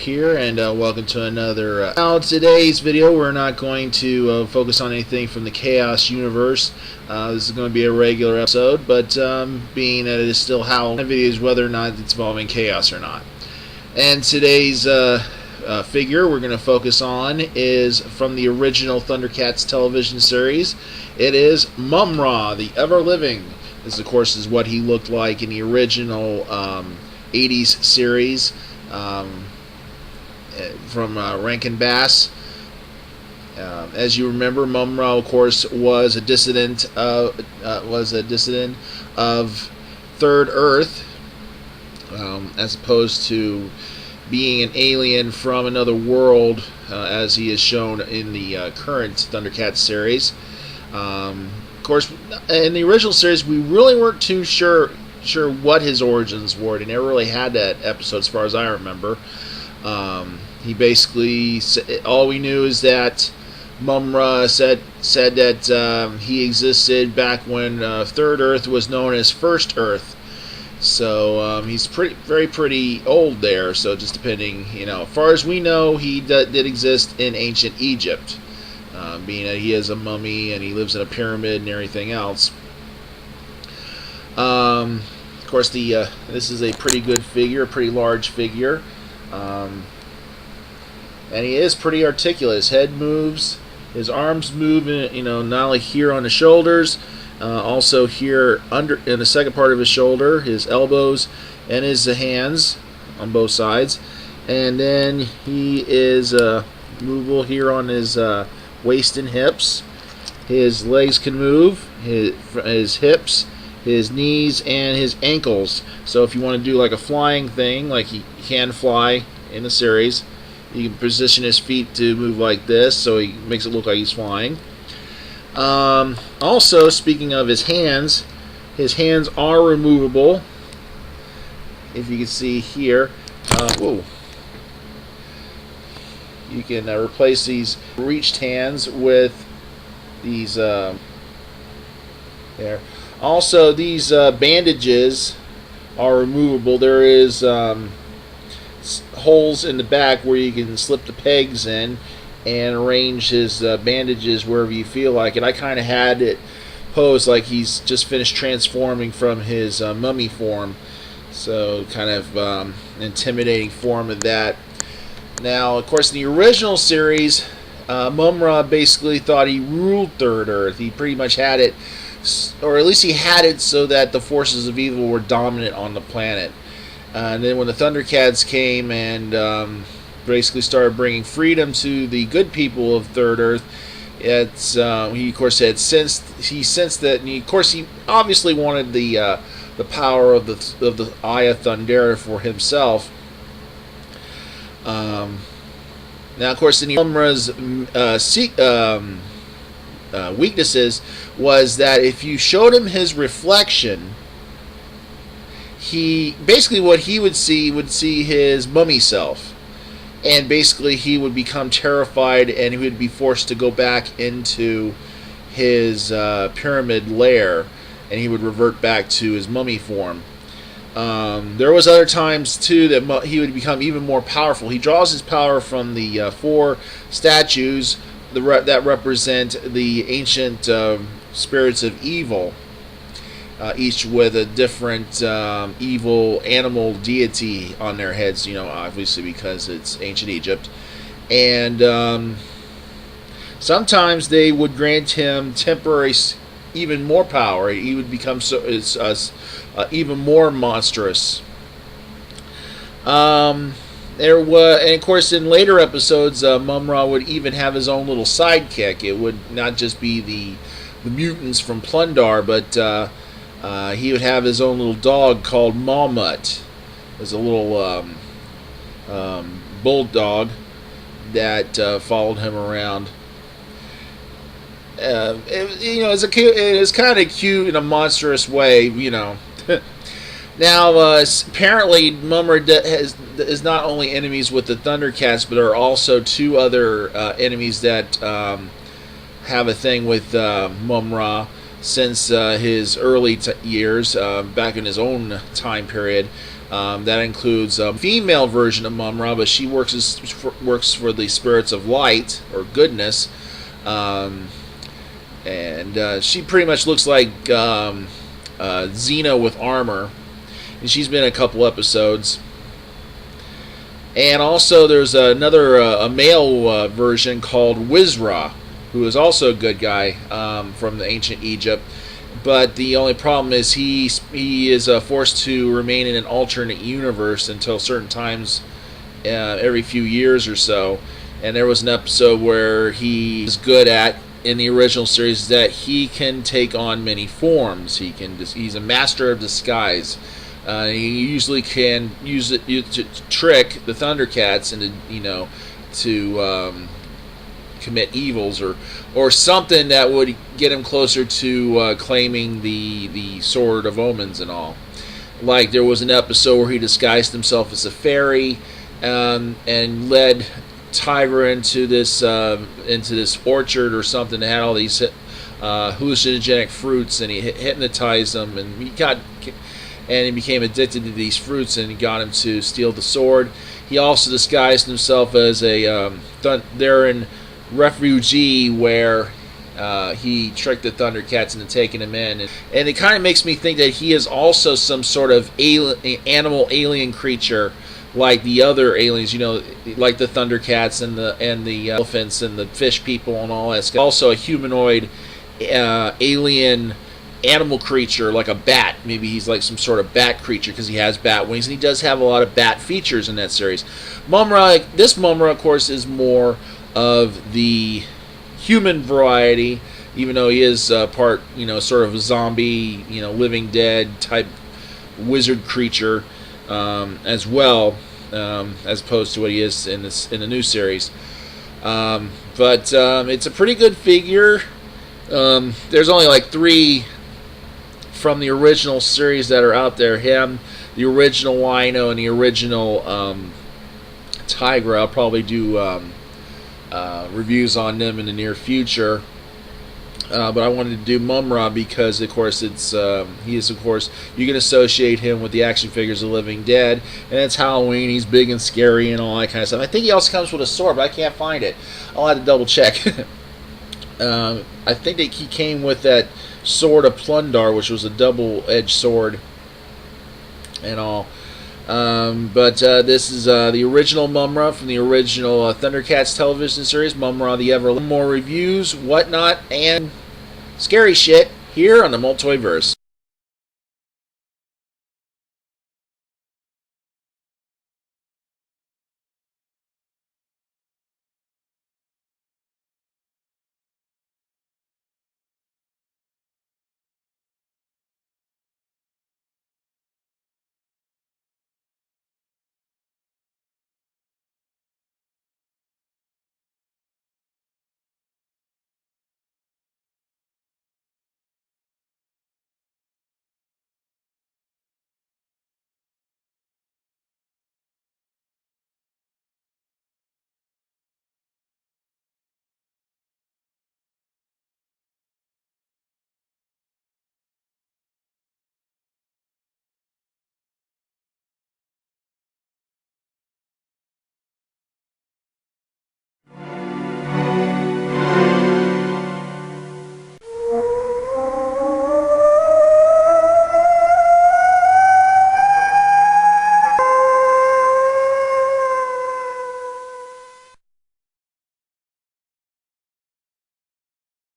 here, and welcome to another. Now, today's video, we're not going to focus on anything from the Chaos universe. This is going to be a regular episode, but being that it is still how the video is whether or not it's involving Chaos or not. And today's figure we're going to focus on is from the original Thundercats television series. It is Mumm-Ra, the Everliving. This, of course, is what he looked like in the original 80s series from Rankin Bass. As you remember, Mumm-Ra, of course, was a dissident of Third Earth, as opposed to being an alien from another world, as he is shown in the current Thundercats series. Of course, in the original series, we really weren't too sure what his origins were. He never really had that episode, as far as I remember. He basically, all we knew is that Mumm-Ra said that he existed back when Third Earth was known as First Earth. So he's pretty old there. So just depending, as far as we know, he did exist in ancient Egypt, being that he is a mummy and he lives in a pyramid and everything else. Of course, this is a pretty good figure, a pretty large figure, and he is pretty articulate. His head moves, his arms move, not only here on the shoulders, also here in the second part of his shoulder, his elbows, and his hands on both sides. And then he is movable here on his waist and hips. His legs can move, his hips, his knees, and his ankles. So if you want to do like a flying thing, like he can fly in the series, you can position his feet to move like this, so he makes it look like he's flying. Also, speaking of his hands are removable. If you can see here, you can replace these reached hands with these there. Also, these bandages are removable. There is holes in the back where you can slip the pegs in and arrange his bandages wherever you feel like it. I kind of had it posed like he's just finished transforming from his mummy form, so kind of intimidating form of that. Now, of course, in the original series, Mumm-Ra basically thought he ruled Third Earth. He pretty much had it, or at least he had it so that the forces of evil were dominant on the planet. And then when the Thundercats came and basically started bringing freedom to the good people of Third Earth, he of course sensed that, and of course he obviously wanted the power of the Eye of Thundera for himself. Now, of course, in Mumm-Ra's weaknesses was that if you showed him his reflection, he basically would see his mummy self, and basically he would become terrified and he would be forced to go back into his pyramid lair, and he would revert back to his mummy form. There was other times too that he would become even more powerful. He draws his power from the 4 statues that represent the ancient spirits of evil, each with a different evil animal deity on their heads, obviously because it's ancient Egypt. And sometimes they would grant him temporary, even more power. He would become even more monstrous. And of course, in later episodes, Mumm-Ra would even have his own little sidekick. It would not just be the mutants from Plundar, but he would have his own little dog called Maumut. There's a little bulldog that followed him around. It's kind of cute in a monstrous way, Now, apparently, Mumm-Ra is not only enemies with the Thundercats, but there are also 2 other enemies that have a thing with Mumm-Ra since his early years, back in his own time period. That includes a female version of Mumra, but she works for the spirits of light or goodness, and she pretty much looks like Xena with armor, and she's been in a couple episodes. And also, there's another a male version called Wizra, who is also a good guy from the ancient Egypt. But the only problem is he is forced to remain in an alternate universe until certain times, every few years or so. And there was an episode where he is good at, in the original series, that he can take on many forms. He's a master of disguise. He usually can use it to trick the Thundercats into, to commit evils or something that would get him closer to claiming the Sword of Omens and all. Like, there was an episode where he disguised himself as a fairy and led Tigra into this orchard or something that had all these hallucinogenic fruits, and he hypnotized them, and he became addicted to these fruits, and he got him to steal the sword. He also disguised himself as a refugee, where he tricked the Thundercats into taking him in, and it kind of makes me think that he is also some sort of alien creature, like the other aliens, like the Thundercats and the elephants and the fish people and all that stuff. Also a humanoid alien animal creature, like a bat. Maybe he's like some sort of bat creature because he has bat wings, and he does have a lot of bat features in that series. This Mumra, of course, is more of the human variety, even though he is part, sort of a zombie, living dead type wizard creature, as well, as opposed to what he is in the new series. But it's a pretty good figure. There's only like 3 from the original series that are out there. Him, the original Lino, and the original Tigra. I'll probably do reviews on them in the near future. But I wanted to do Mumra because, of course, he is, of course, you can associate him with the action figures of Living Dead, and it's Halloween. He's big and scary and all that kind of stuff. I think he also comes with a sword, but I can't find it. I'll have to double check. I think that he came with that Sword of Plundar, which was a double-edged sword and all. But this is the original Mumra from the original Thundercats television series, Mumra the Everliving. More reviews, whatnot, and scary shit here on the Multiverse.